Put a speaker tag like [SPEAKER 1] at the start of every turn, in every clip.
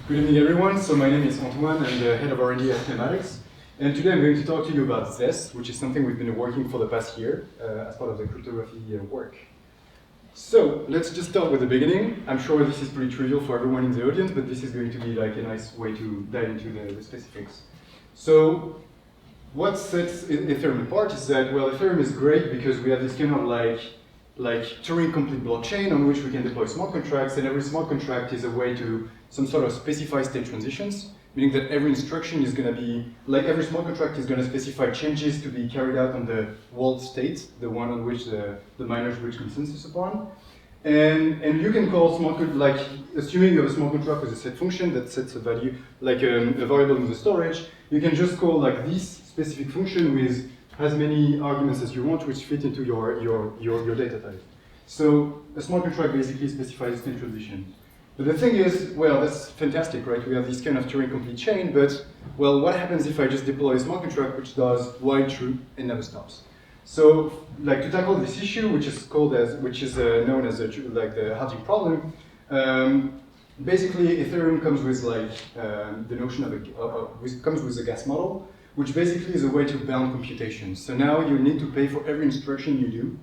[SPEAKER 1] Good evening, everyone. So my name is Antoine. I'm the head of R&D at Pneumatics. And today I'm going to talk to you about ZES, which is something we've been working for the past year as part of the cryptography work. So let's just start with the beginning. I'm sure this is pretty trivial for everyone in the audience, but this is going to be like a nice way to dive into the specifics. So what sets Ethereum apart is that, well, Ethereum is great because we have this kind of like Turing-complete blockchain on which we can deploy smart contracts, and every smart contract is a way to some sort of specify state transitions, meaning that every instruction is going to be, like every smart contract is going to specify changes to be carried out on the world state, the one on which the miners reach consensus upon. And you can call smart, like assuming you have a smart contract with a set function that sets a value, like a variable in the storage, you can just call like this specific function with as many arguments as you want, which fit into your data type. So a smart contract basically specifies state transition. But the thing is, well, that's fantastic, right? We have this kind of Turing-complete chain, but, well, what happens if I just deploy a smart contract which does while true and never stops? So, like, to tackle this issue, which is known as the halving problem, basically Ethereum comes with like the notion of comes with a gas model, which basically is a way to bound computation. So now you need to pay for every instruction you do,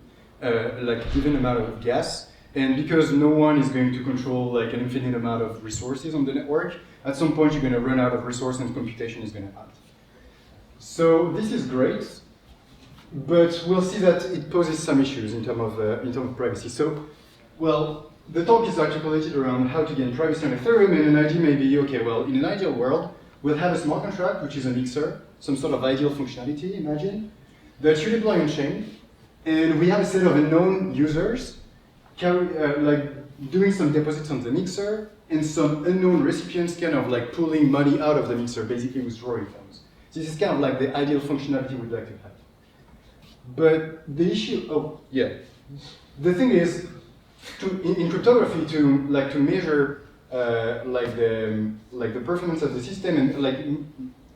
[SPEAKER 1] like a given amount of gas. And because no one is going to control like an infinite amount of resources on the network, at some point you're going to run out of resource and computation is going to halt. So this is great, but we'll see that it poses some issues in terms of privacy. So, well, the talk is articulated around how to gain privacy on Ethereum, and an idea may be, okay, well, in an ideal world, we'll have a smart contract, which is a mixer, some sort of ideal functionality, imagine, that you deploy on chain, and we have a set of unknown users like doing some deposits on the mixer, and some unknown recipients kind of like pulling money out of the mixer, basically withdrawing funds. So this is kind of like the ideal functionality we'd like to have. But the issue, the thing is, in cryptography, to measure the performance of the system and like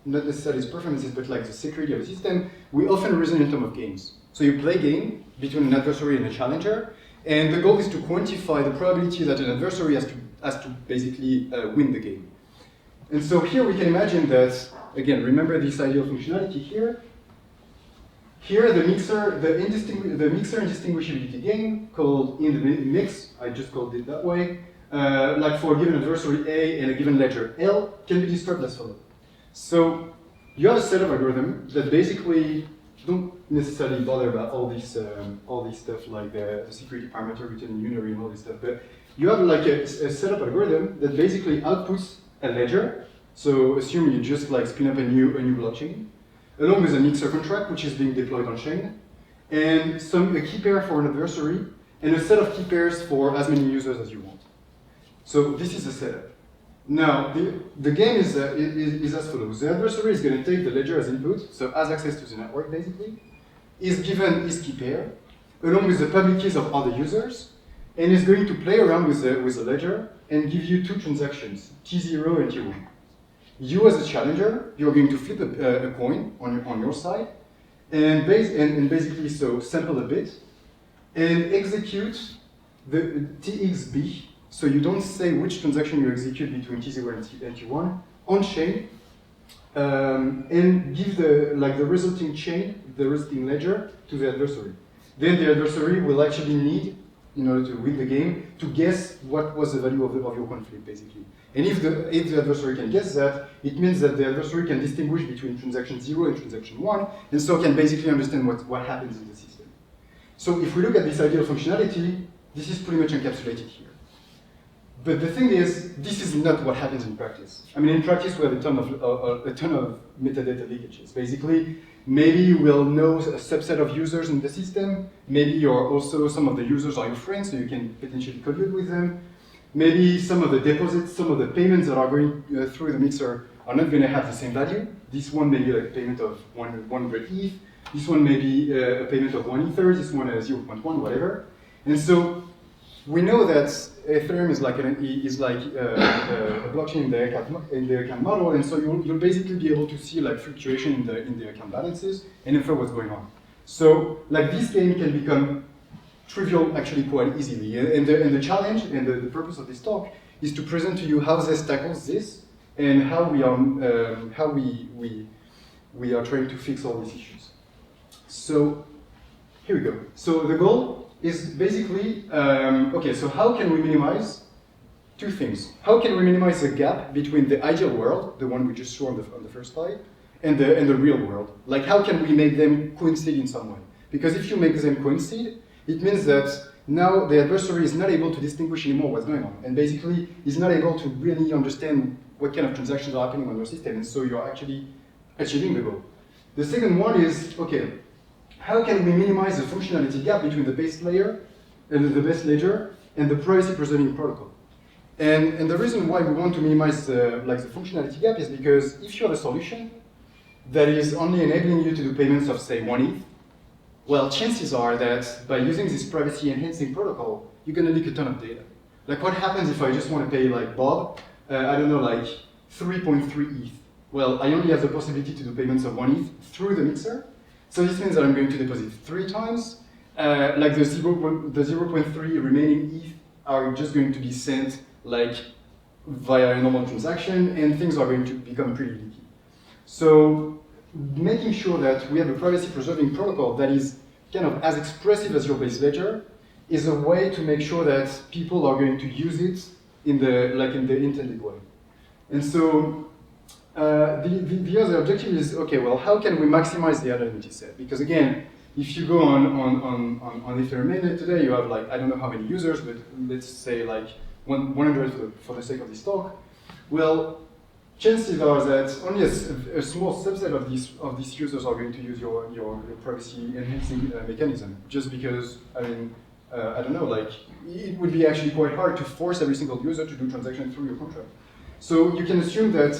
[SPEAKER 1] not necessarily its performances, but like the security of the system, we often reason in terms of games. So you play a game between an adversary and a challenger, and the goal is to quantify the probability that an adversary has to basically win the game. And so here we can imagine that, again, remember this ideal functionality here. Here the mixer indistinguishability game, called in the mix, I just called it that way, like for a given adversary A and a given ledger L, can be described as follows. So you have a set of algorithms that basically don't necessarily bother about all this stuff like the security parameter written in unary and all this stuff, but you have like a set of algorithm that basically outputs a ledger. So assume you just like spin up a new blockchain, along with a mixer contract which is being deployed on chain, and a key pair for an adversary, and a set of key pairs for as many users as you want. So this is the setup. Now, the game is as follows. The adversary is going to take the ledger as input, so has access to the network basically, is given his key pair, along with the public keys of other users, and is going to play around with the ledger and give you two transactions, T0 and T1. You as a challenger, you're going to flip a coin on your side, and basically so sample a bit, and execute the TXB. So you don't say which transaction you execute between T0 and T1 on chain, and give the resulting ledger to the adversary. Then the adversary will actually need, in order to win the game, to guess what was the value of your conflict, basically. And if the adversary can guess that, it means that the adversary can distinguish between transaction 0 and transaction 1, and so can basically understand what happens in the system. So if we look at this ideal functionality, this is pretty much encapsulated here. But the thing is, this is not what happens in practice. I mean, in practice, we have a ton of metadata leakages. Basically, maybe you will know a subset of users in the system. Maybe some of the users are your friends, so you can potentially collude with them. Maybe some of the deposits, some of the payments that are going through the mixer are not going to have the same value. This one may be like a payment of 100 ETH. This one may be a payment of 1 Ether. This one 0.1, whatever. And so we know that Ethereum is like a blockchain in the account model, and so you'll basically be able to see like fluctuation in the account balances and infer what's going on. So like this game can become trivial actually quite easily. And the challenge and the purpose of this talk is to present to you how Zest tackles this and how we are trying to fix all these issues. So here we go. So the goal is basically, okay, so how can we minimize two things? How can we minimize the gap between the ideal world, the one we just saw on the first slide, and the real world? Like, how can we make them coincide in some way? Because if you make them coincide, it means that now the adversary is not able to distinguish anymore what's going on, and basically is not able to really understand what kind of transactions are happening on your system, and so you're actually achieving the goal. The second one is, okay, how can we minimize the functionality gap between the base layer and the base ledger and the privacy-preserving protocol? And the reason why we want to minimize the functionality gap is because if you have a solution that is only enabling you to do payments of, say, 1 ETH, well, chances are that by using this privacy-enhancing protocol, you're going to leak a ton of data. Like, what happens if I just want to pay, like, Bob, I don't know, like, 3.3 ETH? Well, I only have the possibility to do payments of 1 ETH through the mixer. So this means that I'm going to deposit 3 times. Like, the 0.3 remaining ETH are just going to be sent, like, via a normal transaction, and things are going to become pretty leaky. So making sure that we have a privacy-preserving protocol that is kind of as expressive as your base ledger is a way to make sure that people are going to use it in the intended way. And so the other objective is, okay, well, how can we maximize the anonymity set? Because again, if you go on Ethereum mainnet today, you have, like, I don't know how many users, but let's say like 100 for the sake of this talk. Well, chances are that only a small subset of these users are going to use your privacy enhancing mechanism, just because, I mean, I don't know, like, it would be actually quite hard to force every single user to do transactions through your contract. So you can assume that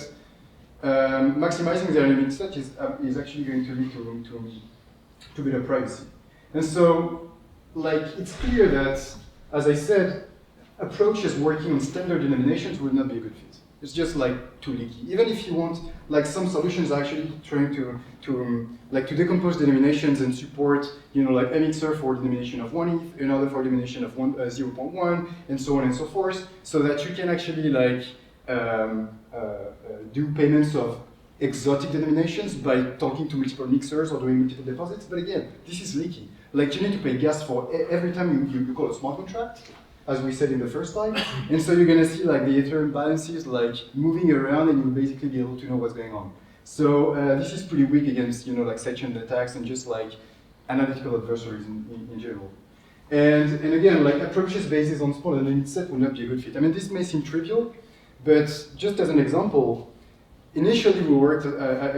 [SPEAKER 1] maximizing the anonymity set is actually going to lead to better privacy. And so, like, it's clear that, as I said, approaches working on standard denominations would not be a good fit. It's just, like, too leaky. Even if you want, like, some solutions are actually trying to decompose denominations and support, you know, like Mixer for denomination of 1 ETH, another for denomination of 0.1, and so on and so forth, so that you can actually, like, do payments of exotic denominations by talking to multiple mixers or doing multiple deposits. But again, this is leaky. Like, you need to pay gas for every time you call a smart contract, as we said in the first slide. And so you're going to see, like, the Ethereum balances, like, moving around, and you'll basically be able to know what's going on. So this is pretty weak against, you know, like, sidechain attacks and just, like, analytical adversaries in general. And again, like, approaches based on small anonymity set will not be a good fit. I mean, this may seem trivial, but just as an example, initially we worked at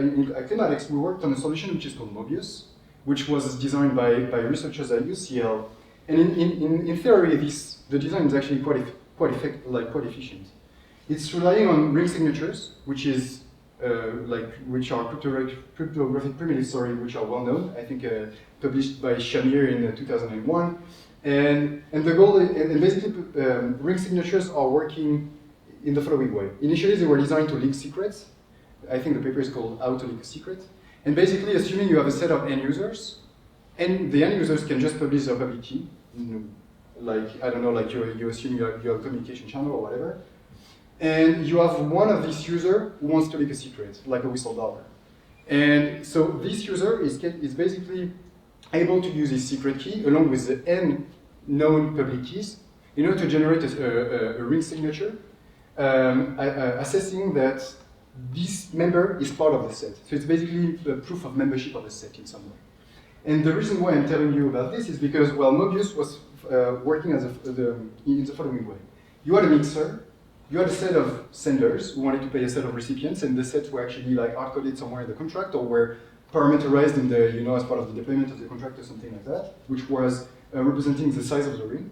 [SPEAKER 1] Climatics, we worked on a solution which is called Mobius, which was designed by researchers at UCL. And in theory, the design is actually quite efficient. It's relying on ring signatures, which is which are cryptographic primitives, which are well known. I think published by Shamir in 2001. And the goal, and basically, ring signatures are working in the following way. Initially, they were designed to link secrets. I think the paper is called How to Link a Secret. And basically, assuming you have a set of end users, and the end users can just publish their public key. Like, I don't know, like you assume you have a communication channel or whatever. And you have one of these users who wants to leak a secret, like a whistleblower. And so this user is basically able to use his secret key along with the n known public keys in order to generate a ring signature, assessing that this member is part of the set. So it's basically a proof of membership of the set in some way. And the reason why I'm telling you about this is because, well, Mobius was working in the following way. You had a mixer, you had a set of senders who wanted to pay a set of recipients, and the sets were actually, like, hard-coded somewhere in the contract or were parameterized in the, you know, as part of the deployment of the contract or something like that, which was representing the size of the ring.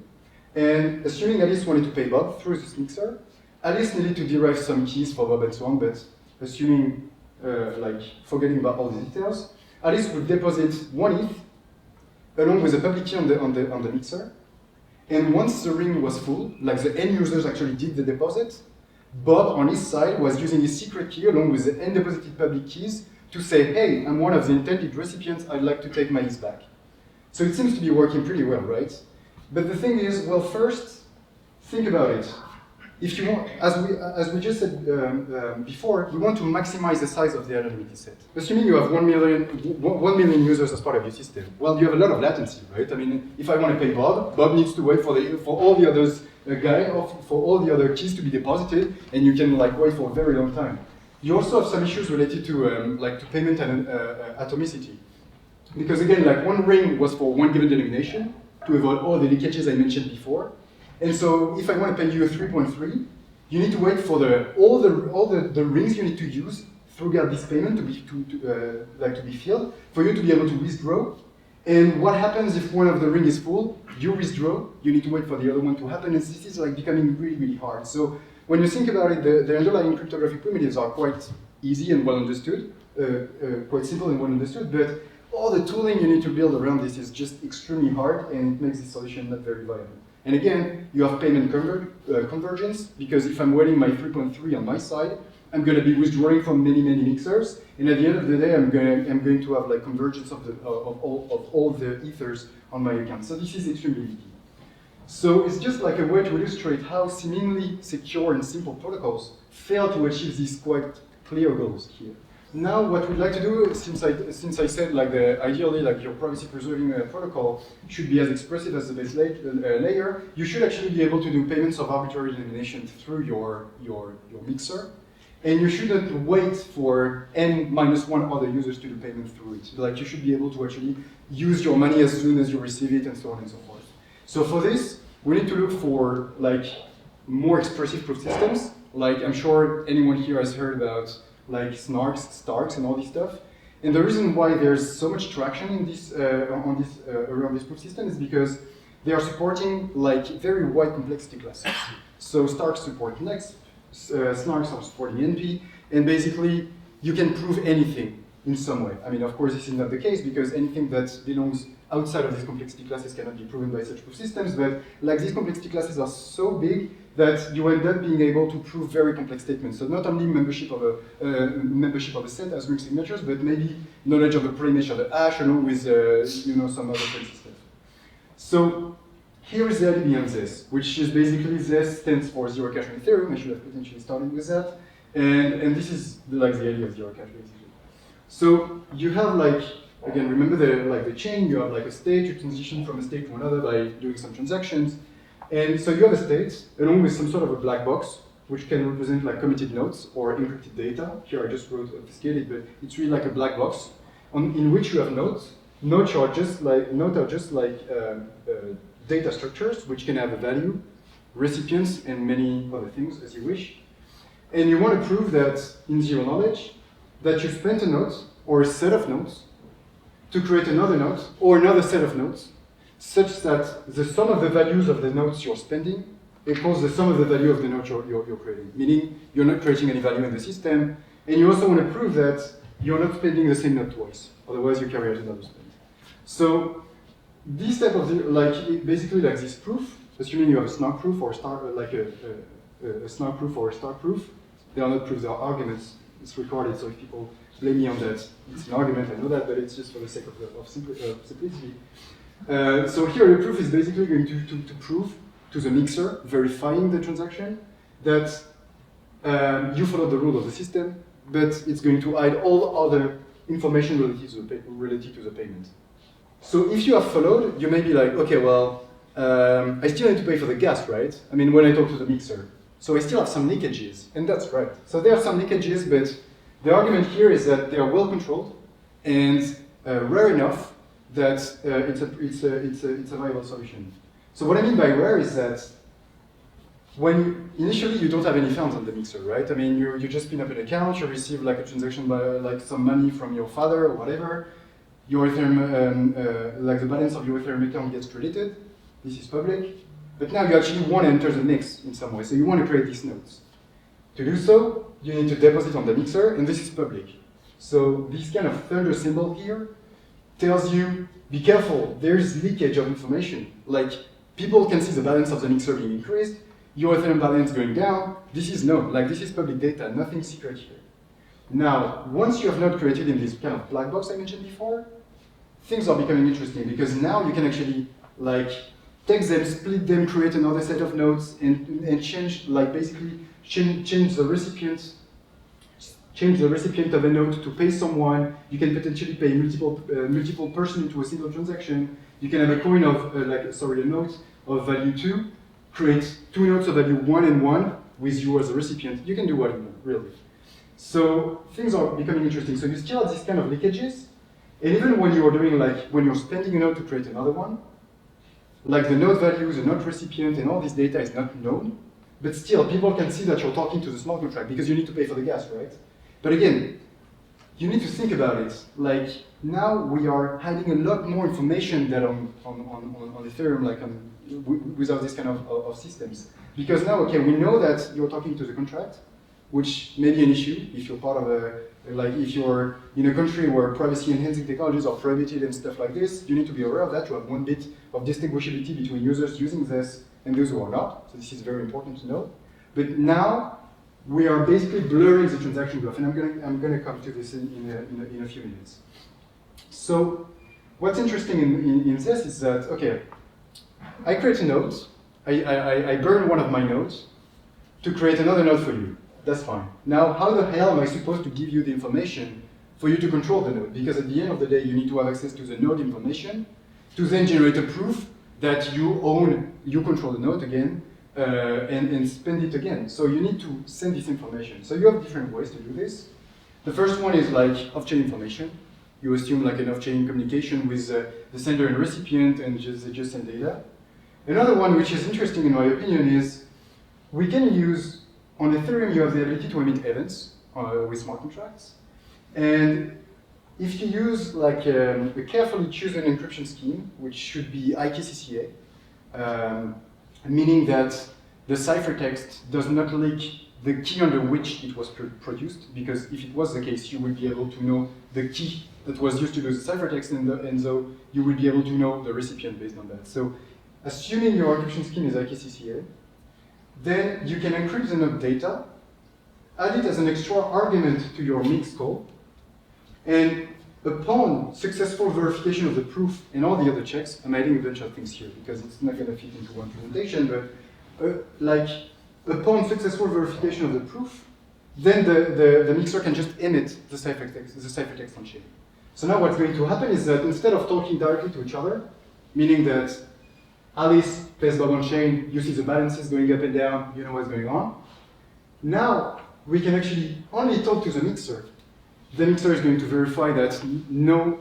[SPEAKER 1] And assuming Alice wanted to pay Bob through this mixer, Alice needed to derive some keys for Bob and so on, but assuming, like, forgetting about all the details, Alice would deposit 1 ETH along with a public key on the mixer. And once the ring was full, like the end users actually did the deposit, Bob on his side was using his secret key along with the end deposited public keys to say, hey, I'm one of the intended recipients, I'd like to take my ETH back. So it seems to be working pretty well, right? But the thing is, well, first, think about it. if you want, as we just said before, we want to maximize the size of the anonymity set. Assuming you have 1 million users as part of your system, well, you have a lot of latency, right? I mean, if I want to pay Bob, Bob needs to wait for all the others for all the other keys to be deposited, and you can like wait for a very long time. You also have some issues related to to payment and atomicity, because again, like one ring was for one given denomination to avoid all the leakages I mentioned before. And so if I want to pay you a 3.3, you need to wait for all the rings you need to use throughout this payment to be filled for you to be able to withdraw. And what happens if one of the ring is full? You withdraw. You need to wait for the other one to happen. And this is like becoming really, really hard. So when you think about it, the underlying cryptographic primitives are quite easy and well understood, quite simple and well understood. But all the tooling you need to build around this is just extremely hard, and it makes this solution not very viable. And again, you have payment convergence, because if I'm waiting my 3.3 on my side, I'm going to be withdrawing from many, many mixers, and at the end of the day, I'm going to have like convergence of all the ethers on my account. So this is extremely key. So it's just like a way to illustrate how seemingly secure and simple protocols fail to achieve these quite clear goals here. Now, what we'd like to do, since I said like ideally like your privacy preserving protocol should be as expressive as the base layer, you should actually be able to do payments of arbitrary denomination through your mixer, and you shouldn't wait for n-1 other users to do payment through it. Like you should be able to actually use your money as soon as you receive it, and so on and so forth. So for this, we need to look for like more expressive proof systems. Like I'm sure anyone here has heard about like snarks, starks, and all this stuff. And the reason why there's so much traction in this, around this proof system is because they are supporting like very wide complexity classes. So starks support next, snarks are supporting NP, and basically you can prove anything in some way. I mean, of course, this is not the case because anything that belongs outside of these complexity classes cannot be proven by such proof systems, but like these complexity classes are so big that you end up being able to prove very complex statements. So not only membership of a set as ring signatures, but maybe knowledge of the preimage of the hash along with some other crazy stuff. So here is the idea behind this, which is basically this stands for zero cache on Ethereum. I should have potentially started with that, and this is like the idea of zero cache basically. So you have like, again, remember the chain. You have like a state. You transition from a state to another by doing some transactions. And so you have a state along with some sort of a black box, which can represent like committed notes or encrypted data. Here I just wrote obfuscated, but it's really like a black box in which you have nodes. Nodes are just like data structures, which can have a value, recipients, and many other things as you wish. And you want to prove that in zero knowledge that you spent a node or a set of nodes to create another node or another set of nodes, such that the sum of the values of the nodes you're spending equals the sum of the value of the node you're creating, meaning you're not creating any value in the system, and you also want to prove that you're not spending the same node twice, otherwise you carry out another spend. So this type of, basically like this proof, assuming you have a snark proof or a snark proof or a star proof, they are not proofs, they are arguments. It's recorded, so if people blame me on that, it's an argument, I know that, but it's just for the sake of simplicity. So here the proof is basically going to prove to the mixer, verifying the transaction, that you followed the rule of the system, but it's going to hide all other information related to the payment. So if you have followed, you may be like, okay, well, I still need to pay for the gas, right? I mean, when I talk to the mixer. So I still have some leakages, and that's right. So there are some leakages, but the argument here is that they are well controlled and rare enough that it's a viable solution. So what I mean by rare is that when initially you don't have any funds on the mixer, right? I mean, you just spin up an account, you receive like a transaction by like some money from your father or whatever. Your Ethereum, like the balance of your Ethereum account gets credited. This is public. But now you actually want to enter the mix in some way, so you want to create these nodes. To do so, you need to deposit on the mixer, and this is public. So this kind of thunder symbol here tells you, be careful, there's leakage of information. Like, people can see the balance of the mixer being increased, your Ethereum balance going down. This is known, like this is public data, nothing secret here. Now, once you have node created in this kind of black box I mentioned before, things are becoming interesting because now you can actually like take them, split them, create another set of nodes, and change, like basically change the recipient of a node to pay someone. You can potentially pay multiple person into a single transaction. You can have a coin of a node of value 2, create 2 nodes of value 1 and 1 with you as a recipient. You can do what you want, really. So things are becoming interesting. So you still have these kind of leakages, and even when you are doing when you're spending a node to create another one, like the node values, the node recipient, and all this data is not known, but still people can see that you're talking to the smart contract because you need to pay for the gas, right? But again, you need to think about it. Like now we are hiding a lot more information than on Ethereum, without this kind of systems. Because now, okay, we know that you're talking to the contract, which may be an issue if you're part of if you're in a country where privacy-enhancing technologies are prohibited and stuff like this. You need to be aware of that. To have one bit of distinguishability between users using this and those who are not. So this is very important to know. But now, we are basically blurring the transaction graph, and I'm going to come to this in a few minutes. So, what's interesting in this is that, okay, I create a node, I burn one of my nodes to create another node for you. That's fine. Now, how the hell am I supposed to give you the information for you to control the node? Because at the end of the day, you need to have access to the node information to then generate a proof that you control the node again, and spend it again. So you need to send this information. So you have different ways to do this. The first one is off-chain information. You assume an off-chain communication with the sender and recipient, and just send data. Another one, which is interesting in my opinion, is we can use, on Ethereum, you have the ability to emit events with smart contracts. And if you use a carefully chosen encryption scheme, which should be IKCCA, meaning that the ciphertext does not leak the key under which it was produced, because if it was the case, you would be able to know the key that was used to do the ciphertext, and so you will be able to know the recipient based on that. So, assuming your encryption scheme is IKCCA, then you can encrypt the node data, add it as an extra argument to your mix call, and upon successful verification of the proof and all the other checks, I'm adding a bunch of things here because it's not going to fit into one presentation, but upon successful verification of the proof, then the mixer can just emit the ciphertext on chain. So now what's going to happen is that instead of talking directly to each other, meaning that Alice pays Bob on chain, you see the balances going up and down, you know what's going on. Now we can actually only talk to the mixer. The mixer is going to verify that no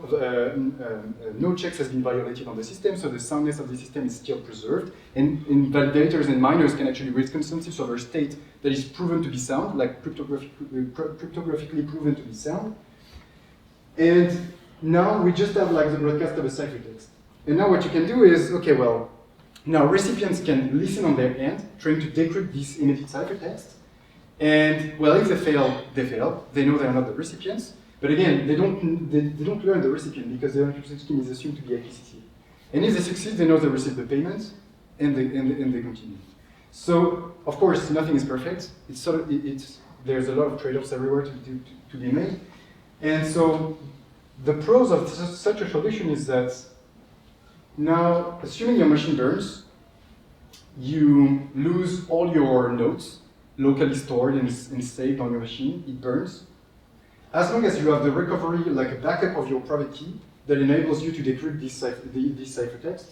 [SPEAKER 1] checks has been violated on the system, so the soundness of the system is still preserved, and validators and miners can actually read consensus over a state that is proven to be sound, like cryptographically proven to be sound. And now we just have the broadcast of a ciphertext. And now what you can do is, okay, well, now recipients can listen on their end, trying to decrypt this emitted ciphertext. And well, if they fail, they fail. They know they are not the recipients. But again, they don't learn the recipient because the encryption scheme is assumed to be IKCCA. And if they succeed, they know they receive the payment, and they continue. So of course, nothing is perfect. There's a lot of trade-offs everywhere to be made. And so the pros of such a solution is that now, assuming your machine burns, you lose all your nodes locally stored and saved on your machine. It burns. As long as you have the recovery, like a backup of your private key that enables you to decrypt this ciphertext,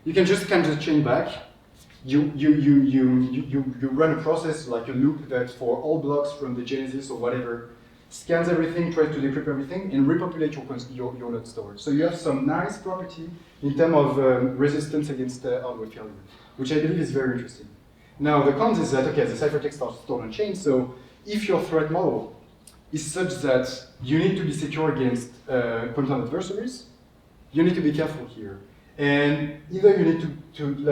[SPEAKER 1] you can just scan the chain back. You run a process like a loop that for all blocks from the Genesis or whatever scans everything, tries to decrypt everything, and repopulate your node storage. So you have some nice property in terms of resistance against hardware failure, which I believe is very interesting. Now, the cons is that, okay, the ciphertext are stored on chain, so if your threat model is such that you need to be secure against quantum adversaries, you need to be careful here. And either you need to choose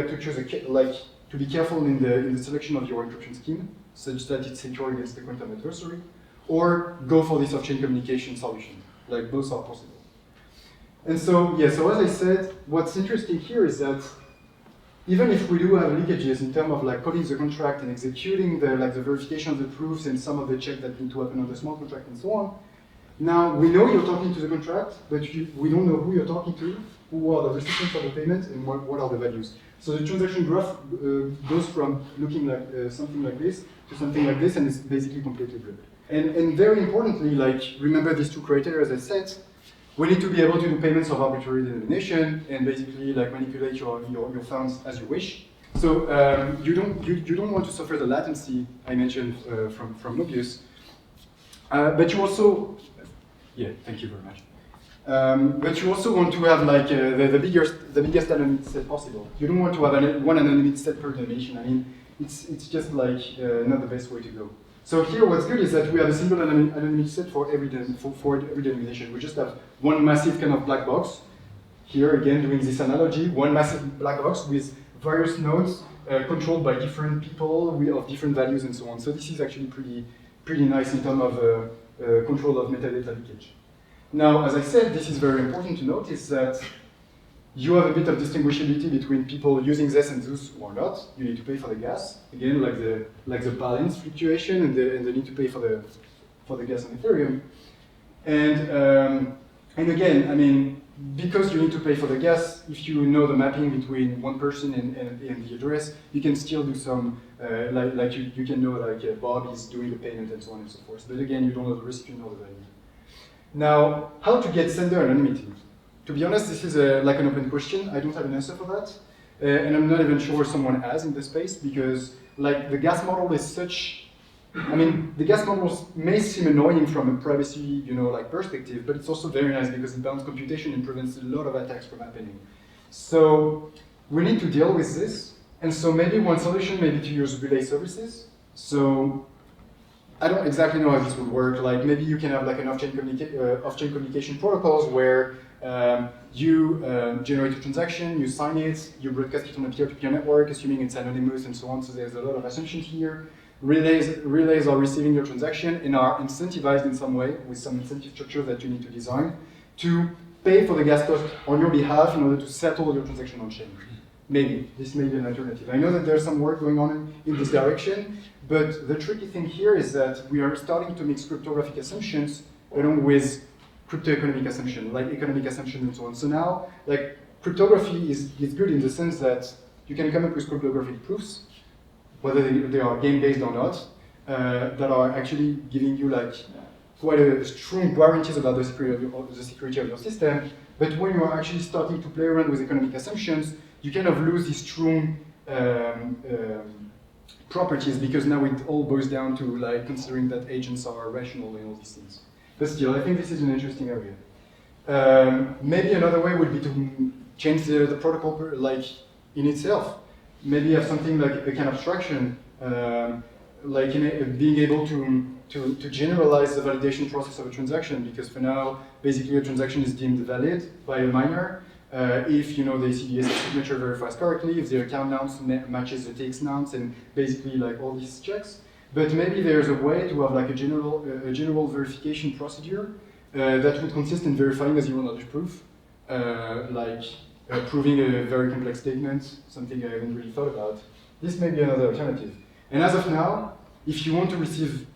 [SPEAKER 1] to be careful in the selection of your encryption scheme, such that it's secure against the quantum adversary, or go for this off-chain communication solution. Like, both are possible. And so, yeah, so as I said, what's interesting here is that even if we do have leakages in terms of calling the contract and executing the verification of the proofs and some of the checks that need to happen on the smart contract and so on, Now, we know you're talking to the contract, but we don't know who you're talking to, who are the recipients of the payment, and what are the values. So the transaction graph goes from looking like something like this to something like this, and it's basically completely blurred. And very importantly, like, remember these two criteria, as I said, we need to be able to do payments of arbitrary denomination and basically like manipulate your funds as you wish. So you don't want to suffer the latency I mentioned from Mobius, but you also, yeah, thank you very much. But you also want to have like the biggest anonymity set possible. You don't want to have one anonymity set per denomination. I mean, it's just like not the best way to go. So here, what's good is that we have a single anonymity set for every denomination. We just have one massive kind of black box. Here again, doing this analogy, one massive black box with various nodes controlled by different people of different values and so on. So this is actually pretty nice in terms of control of metadata leakage. Now, as I said, this is very important to notice that you have a bit of distinguishability between people using this and those who are not. You need to pay for the gas. Again, like the balance fluctuation and the need to pay for the gas on Ethereum. And again, I mean, because you need to pay for the gas, if you know the mapping between one person and the address, you can still do some, you can know like Bob is doing the payment and so on and so forth. But again, you don't know the recipient or the value. Now, how to get sender anonymity? To be honest, this is like an open question. I don't have an answer for that. And I'm not even sure someone has in the space because like the gas model is such, I mean, the gas models may seem annoying from a privacy, like perspective, but it's also very nice because it bounds computation and prevents a lot of attacks from happening. So we need to deal with this. And so maybe one solution may be to use relay services. So I don't exactly know how this would work. Like maybe you can have like an off-chain communication protocols where you generate a transaction, you sign it, you broadcast it on a peer-to-peer network, assuming it's anonymous and so on. So there's a lot of assumptions here. Relays are receiving your transaction and are incentivized in some way with some incentive structure that you need to design to pay for the gas cost on your behalf in order to settle your transaction on chain. Maybe this may be an alternative. I know that there's some work going on in this direction, but the tricky thing here is that we are starting to mix cryptographic assumptions along with crypto-economic assumption, like economic assumption and so on. So now, like cryptography is good in the sense that you can come up with cryptographic proofs, whether they are game-based or not, that are actually giving you like quite a strong guarantees about the security of your system. But when you are actually starting to play around with economic assumptions, you kind of lose these strong properties because now it all boils down to like considering that agents are rational and all these things. But still, I think this is an interesting area. Maybe another way would be to change the protocol like in itself. Maybe have something like a kind of abstraction, like being able to generalize the validation process of a transaction, because for now, basically a transaction is deemed valid by a miner if the CDS signature verifies correctly, if the account nonce matches the TX nonce, and basically like all these checks. But maybe there's a way to have like a general verification procedure that would consist in verifying a zero-knowledge proof, proving a very complex statement, something I haven't really thought about. This may be another alternative. And as of now, if you want to receive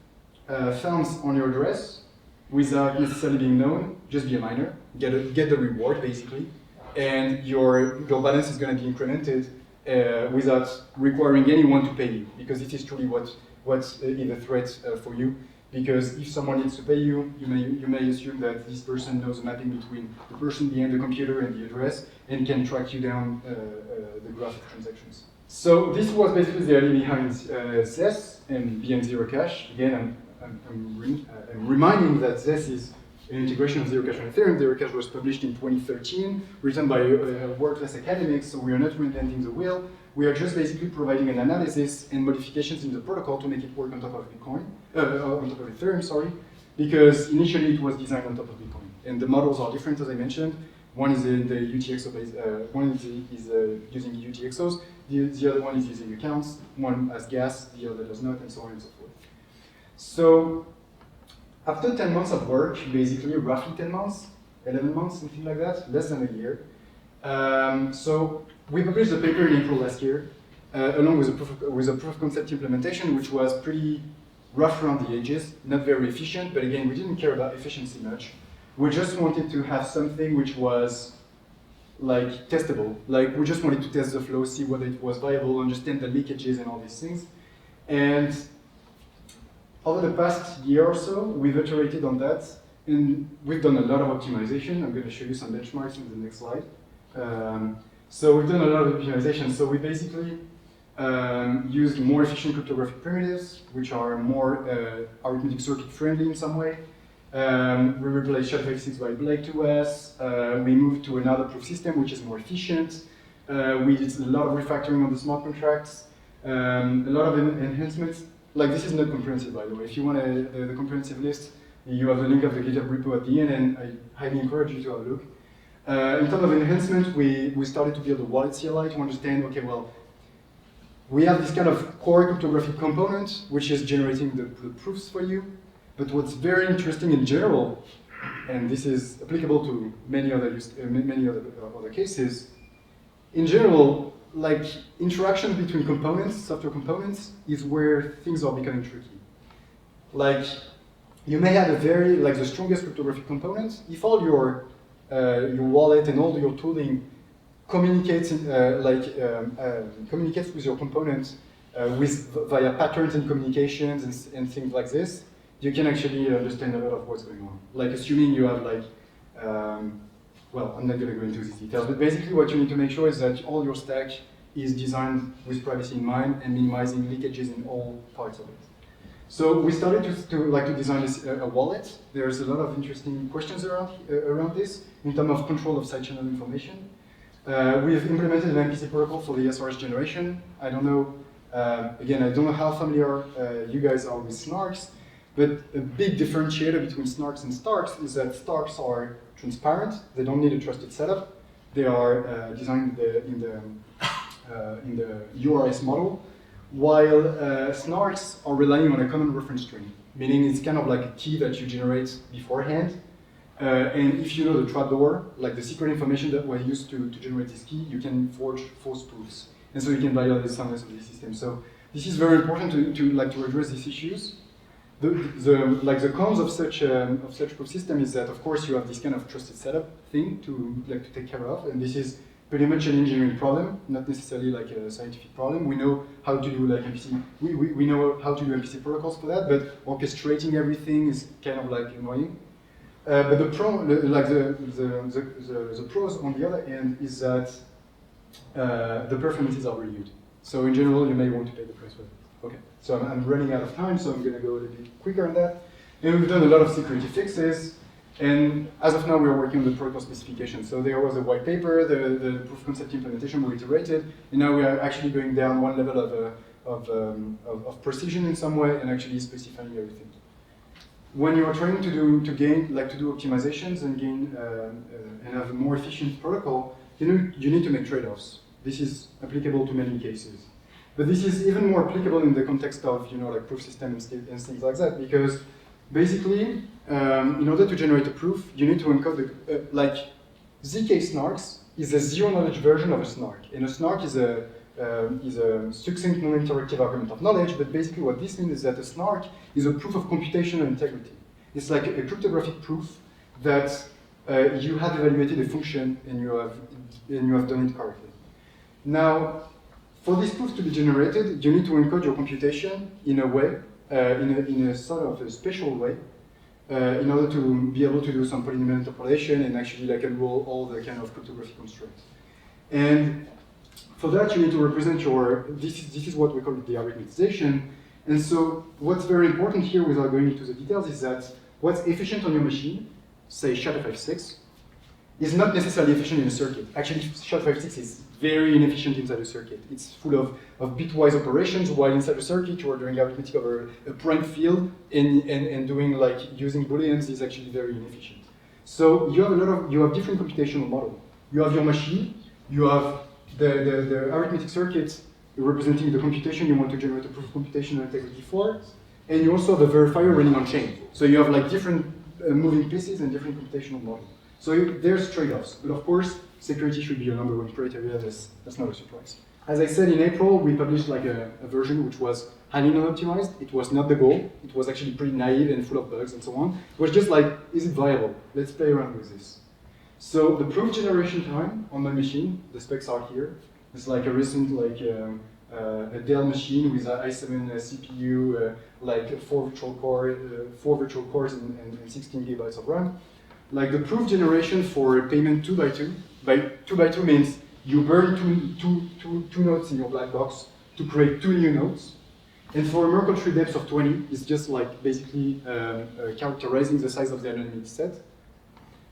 [SPEAKER 1] funds on your address without necessarily being known, just be a miner, get the reward basically, and your balance is going to be incremented without requiring anyone to pay you, because this is truly what's in the threat for you. Because if someone needs to pay you, you may assume that this person knows the mapping between the person behind the computer and the address and can track you down the graph of transactions. So this was basically the idea behind ZES and behind Zero Cash. Again, I'm reminding that ZES is an integration of Zero Cash on Ethereum. Zero Cash was published in 2013, written by world-class academics, so we are not reinventing the wheel. We are just basically providing an analysis and modifications in the protocol to make it work on top of Bitcoin, on top of Ethereum, sorry, because initially it was designed on top of Bitcoin. And the models are different, as I mentioned. One is in the UTXO base, one is using UTXOs, the other one is using accounts, one has gas, the other does not, and so on and so forth. So after 10 months of work, basically roughly 10 months, 11 months, something like that, less than a year. So we published a paper in April last year, along with a proof of concept implementation, which was pretty rough around the edges, not very efficient, but again, we didn't care about efficiency much. We just wanted to have something which was like testable. Like we just wanted to test the flow, see whether it was viable, understand the leakages and all these things. And over the past year or so, we've iterated on that, and we've done a lot of optimization. I'm going to show you some benchmarks in the next slide. So we've done a lot of optimization. So we basically used more efficient cryptographic primitives, which are more arithmetic circuit friendly in some way. We replaced SHA-256 by Blake 2S. We moved to another proof system, which is more efficient. We did a lot of refactoring on the smart contracts, a lot of enhancements. Like, this is not comprehensive, by the way. If you want the comprehensive list, you have the link of the GitHub repo at the end, and I highly encourage you to have a look. In terms of enhancement, we started to build a wallet CLI to understand, okay, well, we have this kind of core cryptographic component, which is generating the proofs for you. But what's very interesting in general, and this is applicable to many other cases, in general, like interactions between components, software components, is where things are becoming tricky. Like, you may have a very, like the strongest cryptographic components. If all your wallet and all your tooling communicates communicates with your components via patterns and communications and things like this, you can actually understand a lot of what's going on. Like, assuming you have like, well, I'm not going to go into these details, but basically what you need to make sure is that all your stack is designed with privacy in mind and minimizing leakages in all parts of it. So we started to design a wallet. There's a lot of interesting questions around this in terms of control of side channel information. We've implemented an MPC protocol for the SRS generation. I don't know, again, I don't know how familiar you guys are with snarks, but a big differentiator between snarks and starks is that starks are transparent. They don't need a trusted setup. They are designed in the URS model, while snarks are relying on a common reference string, meaning it's kind of like a key that you generate beforehand. And if you know the trapdoor, like the secret information that was used to generate this key, you can forge false proofs. And so you can violate the soundness of the system. So this is very important to address these issues. The cons of such proof system is that, of course, you have this kind of trusted setup thing to take care of, and this is pretty much an engineering problem, not necessarily like a scientific problem. We know how to do like MPC. We know how to do MPC protocols for that, but orchestrating everything is kind of like annoying. But the pros on the other end is that the performances are really good. So in general, you may want to pay the price for it. Okay, so I'm running out of time, so I'm going to go a little bit quicker on that. And we've done a lot of security fixes, and as of now, we're working on the protocol specification. So there was a white paper, the proof of concept implementation we iterated, and now we are actually going down one level of precision in some way and actually specifying everything. When you are trying to do optimizations and and have a more efficient protocol, you need to make trade-offs. This is applicable to many cases. But this is even more applicable in the context of like proof systems and things like that, because basically, in order to generate a proof, you need to encode like ZK snarks is a zero-knowledge version of a snark, and a snark is a succinct non-interactive argument of knowledge. But basically, what this means is that a snark is a proof of computational integrity. It's like a cryptographic proof that you have evaluated a function and you have done it correctly. Now, for this proof to be generated, you need to encode your computation in a way, in a sort of a special way, in order to be able to do some polynomial interpolation and actually like enroll all the kind of cryptographic constraints. And for that, you need to represent this is what we call the arithmetization. And so what's very important here, without going into the details, is that what's efficient on your machine, say SHA-256, is not necessarily efficient in a circuit. Actually, SHA-256 is very inefficient inside a circuit. It's full of bitwise operations, while inside a circuit you are doing arithmetic over a prime field and doing like using booleans is actually very inefficient. So you have different computational models. You have your machine, you have the arithmetic circuits representing the computation you want to generate a proof of computational integrity for, and you also have the verifier running on chain. So you have like different moving pieces and different computational models. So there's trade-offs, but of course, security should be your number one criteria. That's not a surprise. As I said, in April, we published like a version which was highly non-optimized. It was not the goal. It was actually pretty naive and full of bugs and so on. It was just like, is it viable? Let's play around with this. So the proof generation time on my machine, the specs are here. It's like a recent a Dell machine with an i7 CPU, like four virtual cores and 16 gigabytes of RAM. Like the proof generation for payment 2 by 2. By 2 by 2 means you burn two nodes in your black box to create 2 new nodes. And for a Merkle tree depth of 20, it's just like basically characterizing the size of the anonymity set.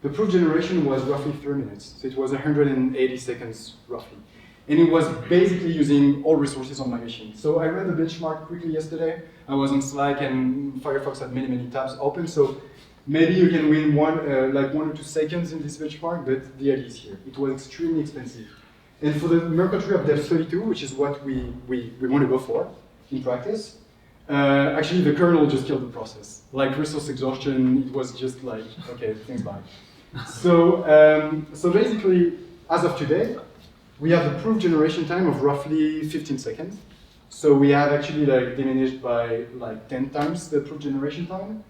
[SPEAKER 1] The proof generation was roughly 3 minutes, so it was 180 seconds roughly. And it was basically using all resources on my machine. So I read the benchmark quickly yesterday. I was on Slack and Firefox had many tabs open, so maybe you can win like 1 or 2 seconds in this benchmark, but the idea is here. It was extremely expensive. And for the Merkle tree of depth 32, which is what we want to go for in practice, actually the kernel just killed the process. Like resource exhaustion, it was just like, okay, thanks, bye. So basically, as of today, we have the proof generation time of roughly 15 seconds. So we have actually like diminished by like 10 times the proof generation time.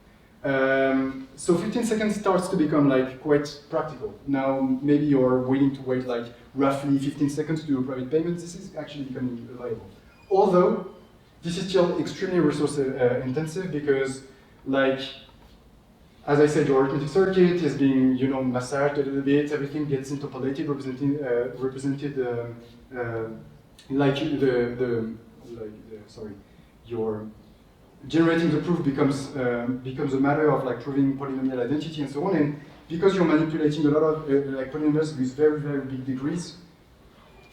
[SPEAKER 1] So 15 seconds starts to become like quite practical. Now maybe you're willing to wait like roughly 15 seconds to do a private payment. This is actually becoming available. Although this is still extremely resource intensive because, like, as I said, your arithmetic circuit is being, massaged a little bit. Everything gets interpolated, your generating the proof becomes a matter of like proving polynomial identity and so on. And because you're manipulating a lot of polynomials with very big degrees,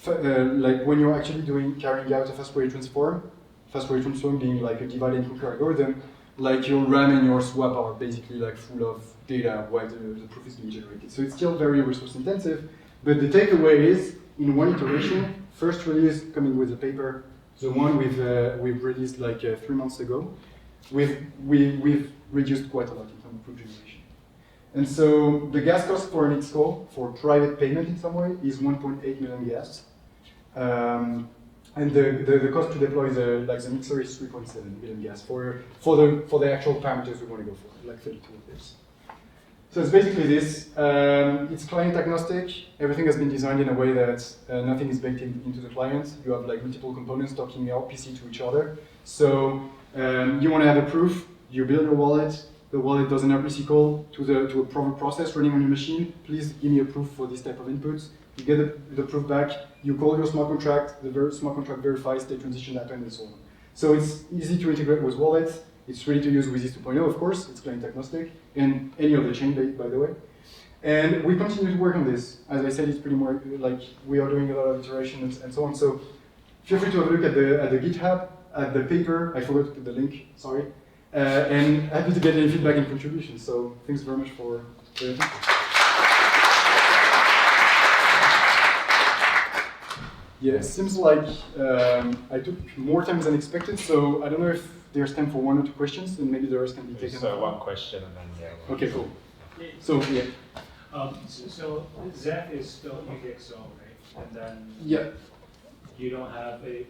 [SPEAKER 1] like when you're actually carrying out a fast Fourier transform being like a divide and conquer algorithm, like your RAM and your swap are basically like full of data while the proof is being generated. So it's still very resource intensive, but the takeaway is, in one iteration, first release coming with a paper, the one we've released like 3 months ago, we've reduced quite a lot in terms of proof generation. And so the gas cost for an Xcore for private payment in some way is 1.8 million gas. And the cost to deploy the mixer is 3.7 million gas for the actual parameters we want to go for, like 32 of this. So it's basically this. It's client agnostic. Everything has been designed in a way that nothing is baked into the client. You have like multiple components talking RPC to each other. So you want to have a proof. You build your wallet. The wallet does an RPC call to a proper process running on your machine. Please give me a proof for this type of inputs. You get the proof back. You call your smart contract. The smart contract verifies the transition happened and so on. So it's easy to integrate with wallets. It's ready to use with this 2.0, of course. It's client agnostic, and any other chain, by the way. And we continue to work on this. As I said, it's pretty more like we are doing a lot of iterations and so on. So feel free to have a look at the GitHub, at the paper. I forgot to put the link, sorry. And happy to get any feedback and contributions. So thanks very much for your attention. Yeah, it seems like I took more time than expected, so I don't know if there's time for 1 or 2 questions, and maybe the rest can be taken.
[SPEAKER 2] So one question and then yeah.
[SPEAKER 1] Okay, cool. So yeah.
[SPEAKER 3] So Zeph is still UTXO, right? And then
[SPEAKER 1] yeah,
[SPEAKER 3] you don't have the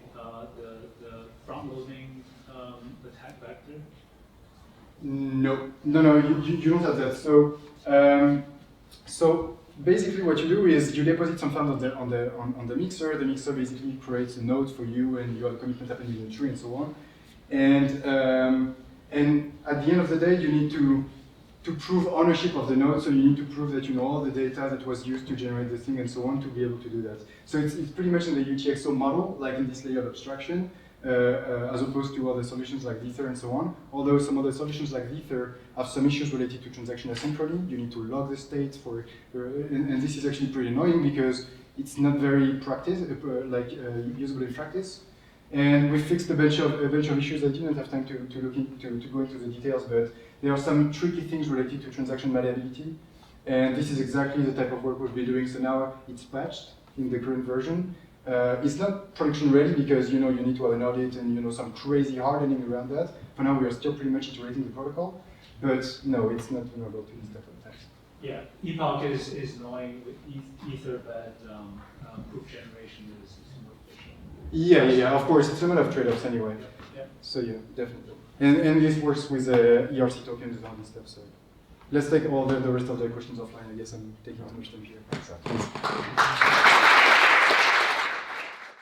[SPEAKER 3] front loading attack vector.
[SPEAKER 1] No, you don't have that. So basically, what you do is you deposit some funds on the mixer. The mixer basically creates a node for you, and you have a commitment happening in the tree and so on. And at the end of the day, you need to prove ownership of the node. So you need to prove that you know all the data that was used to generate the thing and so on to be able to do that. So it's pretty much in the UTXO model, like in this layer of abstraction, as opposed to other solutions like Ether and so on. Although some other solutions like Ether have some issues related to transaction asynchronous. You need to log the state and this is actually pretty annoying because it's not very usable in practice. And we fixed a bunch of issues. I didn't have time to go into the details, but there are some tricky things related to transaction malleability. And this is exactly the type of work we'll be doing. So now it's patched in the current version. It's not production ready because you need to have an audit and some crazy hardening around that. For now, we are still pretty much iterating the protocol, but no, it's not vulnerable to this type of attacks.
[SPEAKER 3] Yeah, Epoch is annoying with Ether, but proof generation is more efficient.
[SPEAKER 1] Yeah, of course, it's a matter of trade-offs anyway.
[SPEAKER 3] Yeah.
[SPEAKER 1] So yeah, definitely. And this works with ERC tokens and all this stuff, so. Let's take all the rest of the questions offline. I guess I'm taking too much time here.
[SPEAKER 2] Thanks.